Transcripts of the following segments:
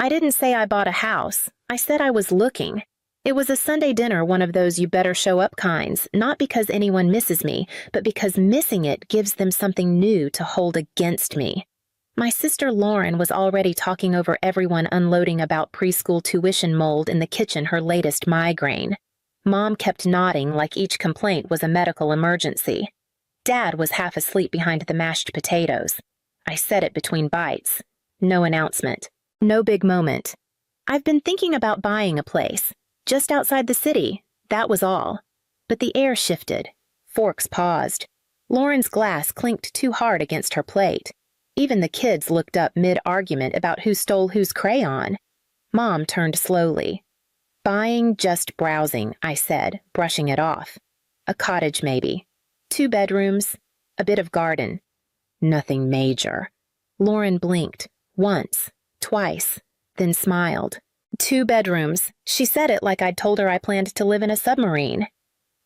I didn't say I bought a house. I said I was looking. It was a Sunday dinner, one of those you better show up kinds, not because anyone misses me, but because missing it gives them something new to hold against me. My sister Lauren was already talking over everyone unloading about preschool tuition mold in the kitchen, her latest migraine. Mom kept nodding like each complaint was a medical emergency. Dad was half asleep behind the mashed potatoes. I said it between bites. No announcement. No big moment. I've been thinking about buying a place. Just outside the city. That was all. But the air shifted. Forks paused. Lauren's glass clinked too hard against her plate. Even the kids looked up mid-argument about who stole whose crayon. Mom turned slowly. Buying, just browsing, I said, brushing it off. A cottage, maybe. 2 bedrooms. A bit of garden. Nothing major. Lauren blinked. Once. Twice. Then smiled. 2 bedrooms. She said it like I'd told her I planned to live in a submarine.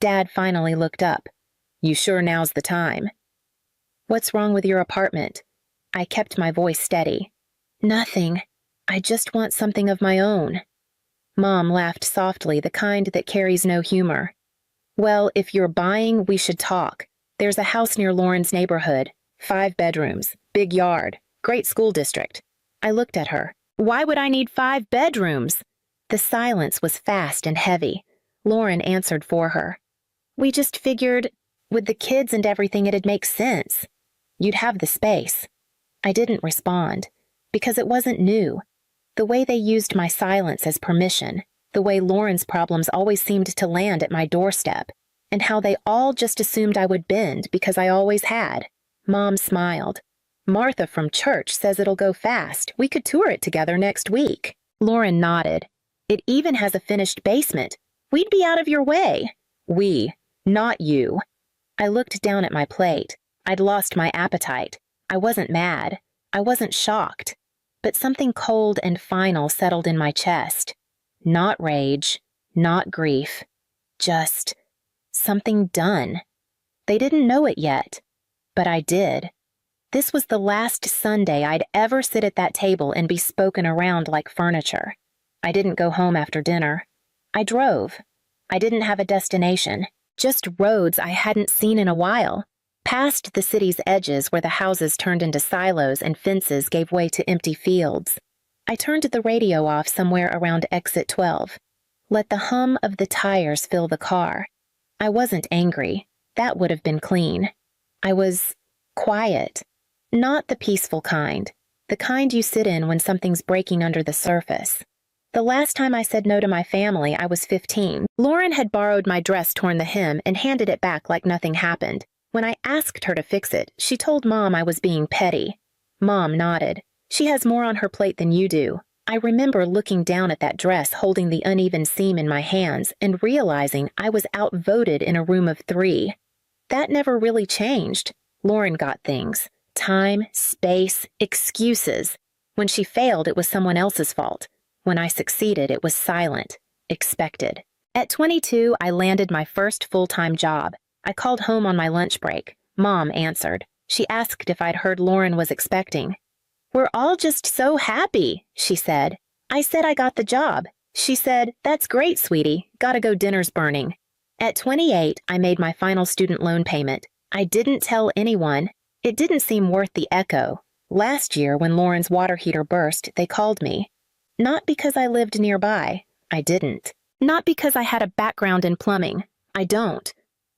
Dad finally looked up. You sure now's the time? What's wrong with your apartment? I kept my voice steady. Nothing. I just want something of my own. Mom laughed softly, the kind that carries no humor. Well, if you're buying, we should talk. There's a house near Lauren's neighborhood. 5 bedrooms. Big yard. Great school district. I looked at her. Why would I need 5 bedrooms? The silence was fast and heavy. Lauren answered for her. We just figured, with the kids and everything, it'd make sense. You'd have the space. I didn't respond, because it wasn't new. The way they used my silence as permission, the way Lauren's problems always seemed to land at my doorstep, and how they all just assumed I would bend because I always had. Mom smiled. Martha from church says it'll go fast. We could tour it together next week. Lauren nodded. It even has a finished basement. We'd be out of your way. We, not you. I looked down at my plate. I'd lost my appetite. I wasn't mad. I wasn't shocked. But something cold and final settled in my chest. Not rage, not grief. Just something done. They didn't know it yet, but I did. This was the last Sunday I'd ever sit at that table and be spoken around like furniture. I didn't go home after dinner. I drove. I didn't have a destination, just roads I hadn't seen in a while, past the city's edges where the houses turned into silos and fences gave way to empty fields. I turned the radio off somewhere around exit 12. Let the hum of the tires fill the car. I wasn't angry. That would have been clean. I was quiet. Not the peaceful kind, the kind you sit in when something's breaking under the surface. The last time I said no to my family, I was 15. Lauren had borrowed my dress torn the hem and handed it back like nothing happened. When I asked her to fix it, she told Mom I was being petty. Mom nodded. She has more on her plate than you do. I remember looking down at that dress, holding the uneven seam in my hands, and realizing I was outvoted in a room of 3. That never really changed. Lauren got things. Time, space, excuses. When she failed, it was someone else's fault. When I succeeded, it was silent, expected. At 22, I landed my first full-time job. I called home on my lunch break. Mom answered. She asked if I'd heard Lauren was expecting. We're all just so happy, she said. I said I got the job. She said, that's great, sweetie. Gotta go, dinner's burning. At 28, I made my final student loan payment. I didn't tell anyone. It didn't seem worth the echo. Last year, when Lauren's water heater burst, they called me. Not because I lived nearby. I didn't. Not because I had a background in plumbing. I don't.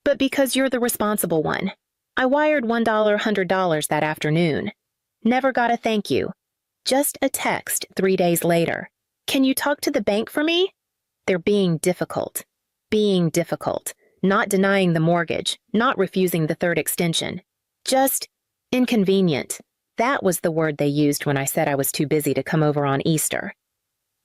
But because you're the responsible one. I wired $100 that afternoon. Never got a thank you. Just a text 3 days later. Can you talk to the bank for me? They're being difficult. Being difficult. Not denying the mortgage. Not refusing the 3rd extension. Just inconvenient. That was the word they used when I said I was too busy to come over on Easter.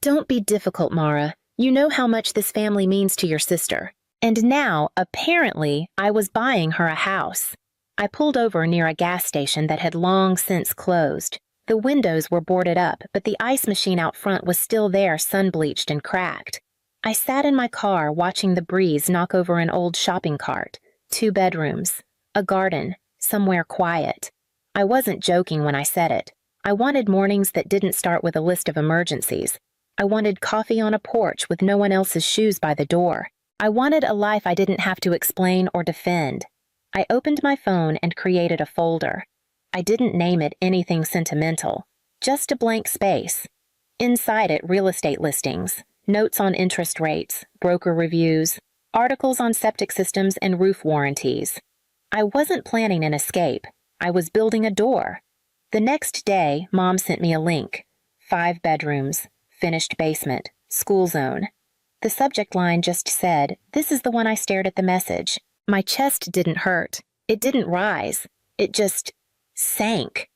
Don't be difficult, Mara. You know how much this family means to your sister. And now, apparently, I was buying her a house. I pulled over near a gas station that had long since closed. The windows were boarded up, but the ice machine out front was still there, sun-bleached and cracked. I sat in my car watching the breeze knock over an old shopping cart. 2 bedrooms. A garden. Somewhere quiet. I wasn't joking when I said it. I wanted mornings that didn't start with a list of emergencies. I wanted coffee on a porch with no one else's shoes by the door. I wanted a life I didn't have to explain or defend. I opened my phone and created a folder. I didn't name it anything sentimental, just a blank space. Inside it, real estate listings, notes on interest rates, broker reviews, articles on septic systems and roof warranties. I wasn't planning an escape. I was building a door. The next day, Mom sent me a link. 5 bedrooms, finished basement, school zone. The subject line just said, "This is the one." I stared at the message. My chest didn't hurt. It didn't rise. It just sank.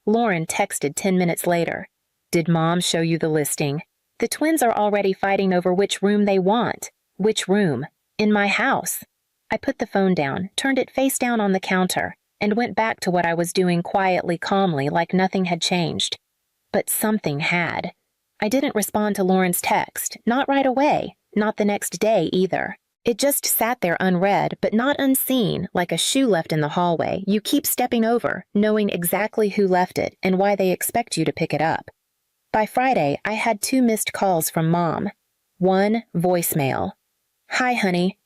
Lauren texted 10 minutes later. "Did Mom show you the listing? The twins are already fighting over which room they want." "Which room?" "In my house." I put the phone down, turned it face down on the counter, and went back to what I was doing quietly, calmly, like nothing had changed. But something had. I didn't respond to Lauren's text, not right away, not the next day either. It just sat there unread, but not unseen, like a shoe left in the hallway you keep stepping over, knowing exactly who left it and why they expect you to pick it up. By Friday, I had 2 missed calls from Mom. 1 voicemail. "Hi, honey.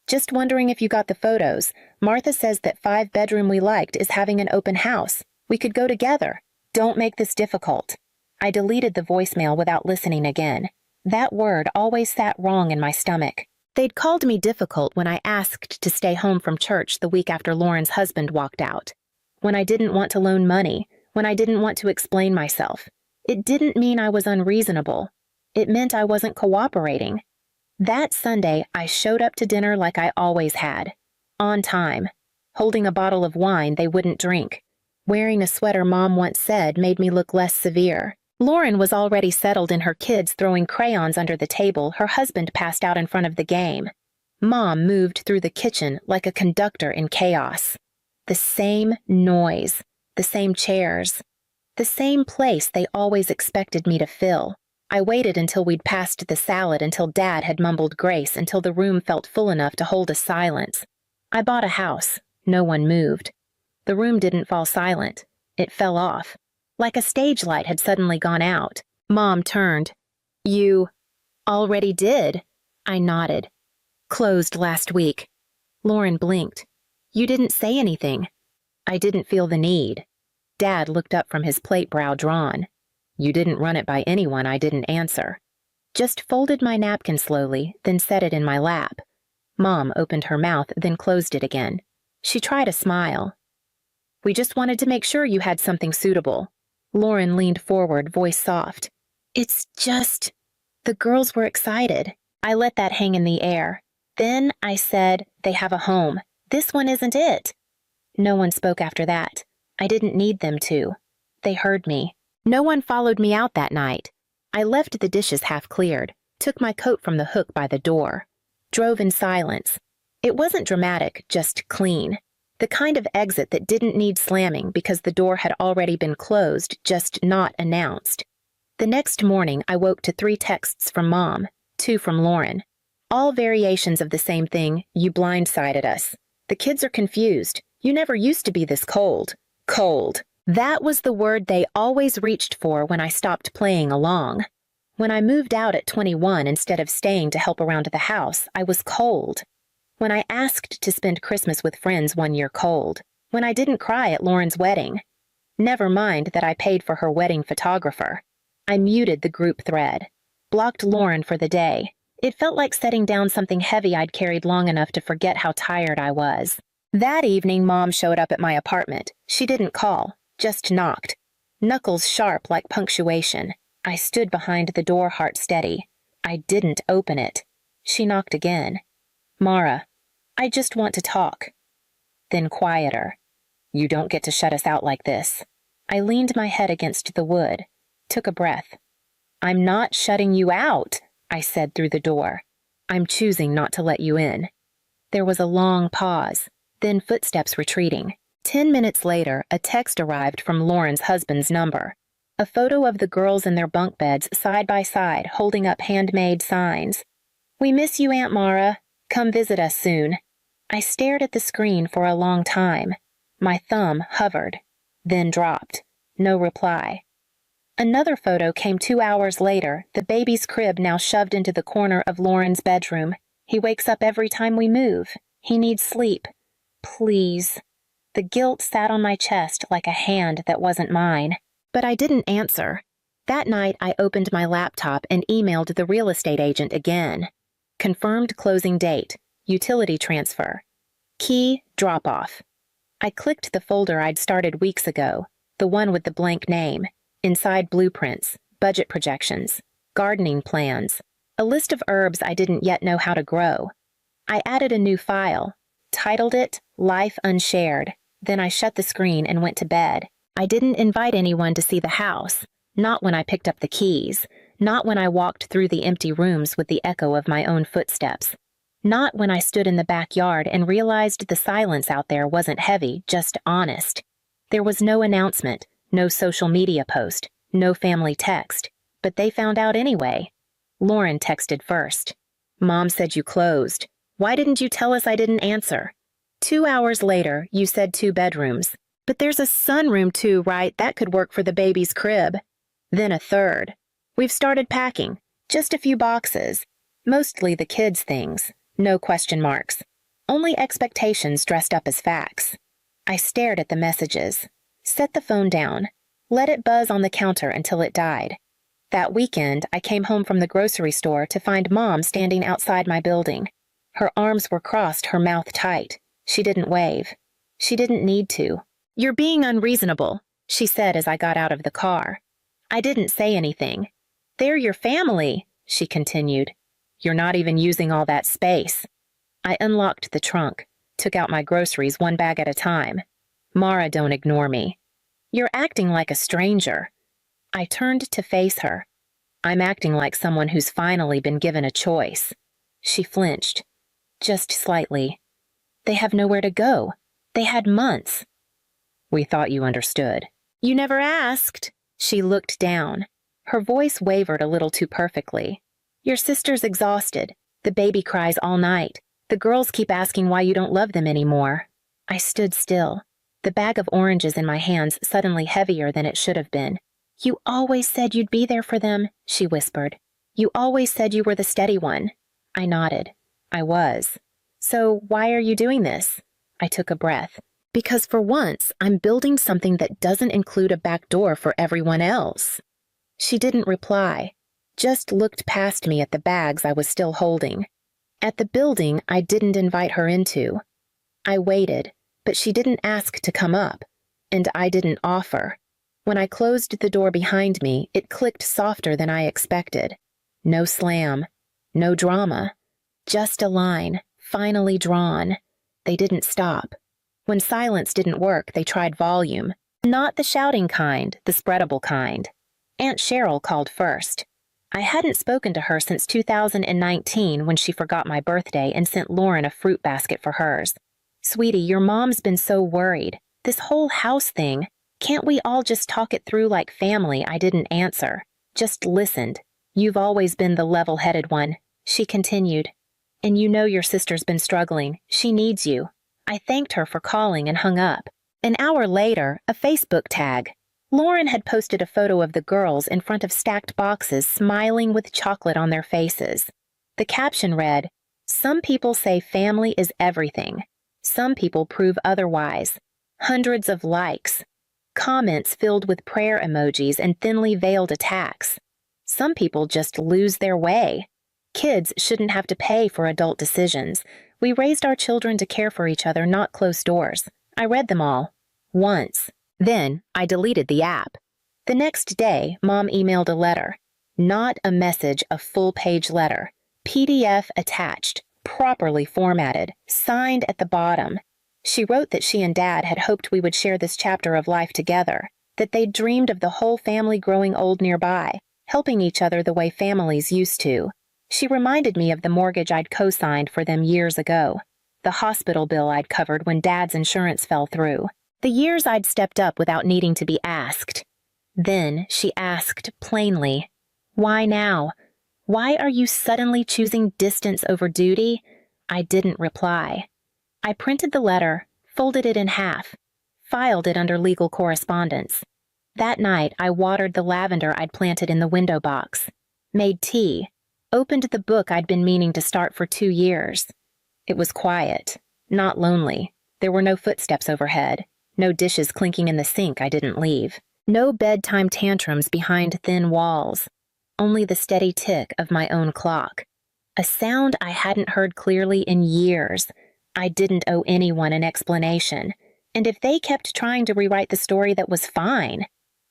Just wondering if you got the photos. Martha says that 5-bedroom we liked is having an open house. We could go together. Don't make this difficult." I deleted the voicemail without listening again. That word always sat wrong in my stomach. They'd called me difficult when I asked to stay home from church the week after Lauren's husband walked out. When I didn't want to loan money, when I didn't want to explain myself. It didn't mean I was unreasonable. It meant I wasn't cooperating. That Sunday, I showed up to dinner like I always had. On time. Holding a bottle of wine they wouldn't drink. Wearing a sweater Mom once said made me look less severe. Lauren was already settled in her kids throwing crayons under the table her husband passed out in front of the game. Mom moved through the kitchen like a conductor in chaos. The same noise, the same chairs, the same place they always expected me to fill. I waited until we'd passed the salad, until Dad had mumbled grace, until the room felt full enough to hold a silence. I bought a house. No one moved. The room didn't fall silent. It fell off. Like a stage light had suddenly gone out. Mom turned. "You already did?" I nodded. "Closed last week." Lauren blinked. "You didn't say anything." I didn't feel the need. Dad looked up from his plate, brow drawn. "You didn't run it by anyone." I didn't answer. Just folded my napkin slowly, then set it in my lap. Mom opened her mouth, then closed it again. She tried a smile. "We just wanted to make sure you had something suitable." Lauren leaned forward, voice soft. "It's just..." The girls were excited. I let that hang in the air. Then I said, "They have a home. This one isn't it." No one spoke after that. I didn't need them to. They heard me. No one followed me out that night. I left the dishes half cleared, took my coat from the hook by the door, drove in silence. It wasn't dramatic, just clean. The kind of exit that didn't need slamming because the door had already been closed, just not announced. The next morning, I woke to 3 texts from Mom, 2 from Lauren. All variations of the same thing: "You blindsided us. The kids are confused. You never used to be this cold." Cold. That was the word they always reached for when I stopped playing along. When I moved out at 21 instead of staying to help around the house, I was cold. When I asked to spend Christmas with friends one year, cold. When I didn't cry at Lauren's wedding. Never mind that I paid for her wedding photographer. I muted the group thread. Blocked Lauren for the day. It felt like setting down something heavy I'd carried long enough to forget how tired I was. That evening, Mom showed up at my apartment. She didn't call, just knocked. Knuckles sharp like punctuation. I stood behind the door, heart steady. I didn't open it. She knocked again. "Mara, I just want to talk." Then quieter. "You don't get to shut us out like this." I leaned my head against the wood, took a breath. "I'm not shutting you out," I said through the door. "I'm choosing not to let you in." There was a long pause, then footsteps retreating. 10 minutes later, a text arrived from Lauren's husband's number. A photo of the girls in their bunk beds side by side, holding up handmade signs. "We miss you, Aunt Mara. Come visit us soon." I stared at the screen for a long time. My thumb hovered, then dropped. No reply. Another photo came 2 hours later, the baby's crib now shoved into the corner of Lauren's bedroom. He wakes up every time we move. He needs sleep. Please. The guilt sat on my chest like a hand that wasn't mine. But I didn't answer. That night, I opened my laptop and emailed the real estate agent again. Confirmed closing date. Utility transfer. Key drop-off. I clicked the folder I'd started weeks ago, the one with the blank name. Inside blueprints, budget projections, gardening plans, a list of herbs I didn't yet know how to grow. I added a new file, titled it Life Unshared. Then I shut the screen and went to bed. I didn't invite anyone to see the house, not when I picked up the keys, not when I walked through the empty rooms with the echo of my own footsteps, not when I stood in the backyard and realized the silence out there wasn't heavy, just honest. There was no announcement. No social media post, no family text, but they found out anyway. Lauren texted first. Mom said you closed. Why didn't you tell us? I didn't answer. 2 hours later, you said 2 bedrooms. But there's a sunroom too, right? That could work for the baby's crib. Then a third. We've started packing. Just a few boxes. Mostly the kids' things. No question marks. Only expectations dressed up as facts. I stared at the messages. Set the phone down. Let it buzz on the counter until it died. That weekend, I came home from the grocery store to find Mom standing outside my building. Her arms were crossed, her mouth tight. She didn't wave. She didn't need to. You're being unreasonable, she said as I got out of the car. I didn't say anything. They're your family, she continued. You're not even using all that space. I unlocked the trunk, took out my groceries one bag at a time. Mara, don't ignore me. You're acting like a stranger. I turned to face her. I'm acting like someone who's finally been given a choice. She flinched. Just slightly. They have nowhere to go. They had months. We thought you understood. You never asked. She looked down. Her voice wavered a little too perfectly. Your sister's exhausted. The baby cries all night. The girls keep asking why you don't love them anymore. I stood still. The bag of oranges in my hands suddenly heavier than it should have been. You always said you'd be there for them, she whispered. You always said you were the steady one. I nodded. I was. So why are you doing this? I took a breath. Because for once, I'm building something that doesn't include a back door for everyone else. She didn't reply, just looked past me at the bags I was still holding. At the building I didn't invite her into. I waited. But she didn't ask to come up, and I didn't offer. When I closed the door behind me, it clicked softer than I expected. No slam, no drama, just a line, finally drawn. They didn't stop. When silence didn't work, they tried volume. Not the shouting kind, the spreadable kind. Aunt Cheryl called first. I hadn't spoken to her since 2019 when she forgot my birthday and sent Lauren a fruit basket for hers. Sweetie, your mom's been so worried. This whole house thing. Can't we all just talk it through like family? I didn't answer. Just listened. You've always been the level-headed one, she continued. And you know your sister's been struggling. She needs you. I thanked her for calling and hung up. An hour later, a Facebook tag. Lauren had posted a photo of the girls in front of stacked boxes smiling with chocolate on their faces. The caption read, Some people say family is everything. Some people prove otherwise. Hundreds of likes. Comments filled with prayer emojis and thinly veiled attacks. Some people just lose their way. Kids shouldn't have to pay for adult decisions. We raised our children to care for each other, not close doors. I read them all. Once. Then I deleted the app. The next day, Mom emailed a letter. Not a message, a full-page letter. PDF attached. Properly formatted, signed at the bottom. She wrote that she and Dad had hoped we would share this chapter of life together, that they'd dreamed of the whole family growing old nearby, helping each other the way families used to. She reminded me of the mortgage I'd co-signed for them years ago, the hospital bill I'd covered when Dad's insurance fell through, the years I'd stepped up without needing to be asked. Then she asked plainly, Why now? Why are you suddenly choosing distance over duty? I didn't reply. I printed the letter, folded it in half, filed it under legal correspondence. That night, I watered the lavender I'd planted in the window box, made tea, opened the book I'd been meaning to start for 2 years. It was quiet, not lonely. There were no footsteps overhead, no dishes clinking in the sink I didn't leave, no bedtime tantrums behind thin walls, only the steady tick of my own clock. A sound I hadn't heard clearly in years. I didn't owe anyone an explanation, and if they kept trying to rewrite the story that was fine,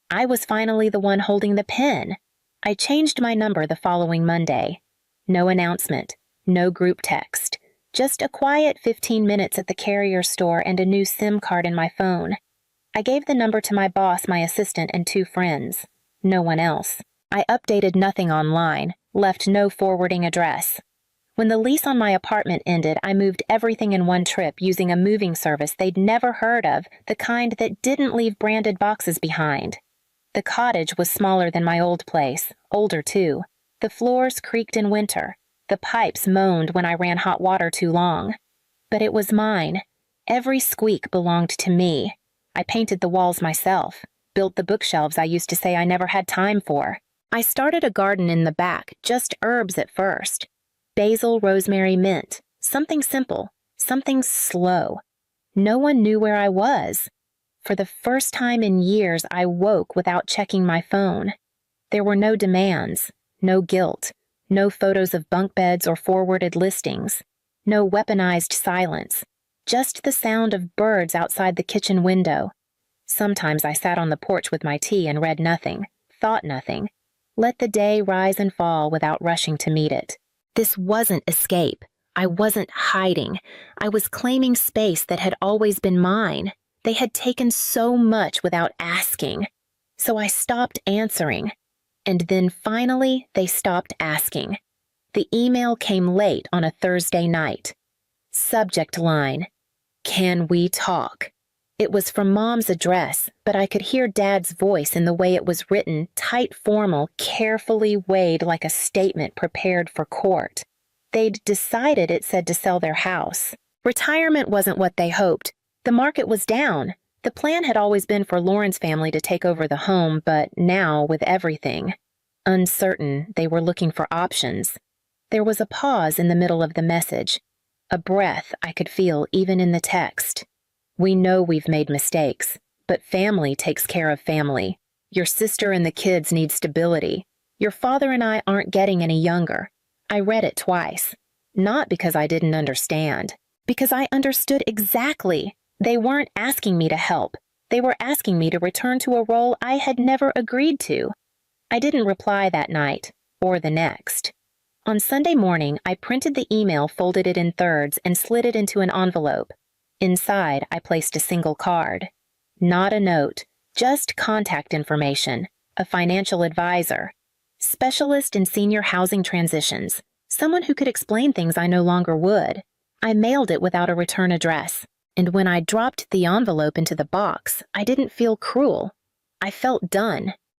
I was finally the one holding the pen. I changed my number the following Monday. No announcement, no group text, just a quiet 15 minutes at the carrier store and a new SIM card in my phone. I gave the number to my boss, my assistant, and 2 friends. No one else. I updated nothing online, left no forwarding address. When the lease on my apartment ended, I moved everything in one trip using a moving service they'd never heard of, the kind that didn't leave branded boxes behind. The cottage was smaller than my old place, older too. The floors creaked in winter. The pipes moaned when I ran hot water too long. But it was mine. Every squeak belonged to me. I painted the walls myself, built the bookshelves I used to say I never had time for. I started a garden in the back, just herbs at first. Basil, rosemary, mint. Something simple, something slow. No one knew where I was. For the first time in years, I woke without checking my phone. There were no demands, no guilt, no photos of bunk beds or forwarded listings, no weaponized silence, just the sound of birds outside the kitchen window. Sometimes I sat on the porch with my tea and read nothing, thought nothing, let the day rise and fall without rushing to meet it. This wasn't escape. I wasn't hiding. I was claiming space that had always been mine. They had taken so much without asking. So I stopped answering. And then finally, they stopped asking. The email came late on a Thursday night. Subject line, "Can we talk?" It was from Mom's address, but I could hear Dad's voice in the way it was written, tight, formal, carefully weighed like a statement prepared for court. They'd decided it said to sell their house. Retirement wasn't what they hoped. The market was down. The plan had always been for Lauren's family to take over the home, but now, with everything uncertain, they were looking for options. There was a pause in the middle of the message, a breath I could feel even in the text. "We know we've made mistakes, but family takes care of family. Your sister and the kids need stability. Your father and I aren't getting any younger." I read it twice, not because I didn't understand, because I understood exactly. They weren't asking me to help. They were asking me to return to a role I had never agreed to. I didn't reply that night, or the next. On Sunday morning, I printed the email, folded it in thirds, and slid it into an envelope. Inside, I placed a single card. Not a note, just contact information, a financial advisor, specialist in senior housing transitions, someone who could explain things I no longer would. I mailed it without a return address, and when I dropped the envelope into the box, I didn't feel cruel. I felt done.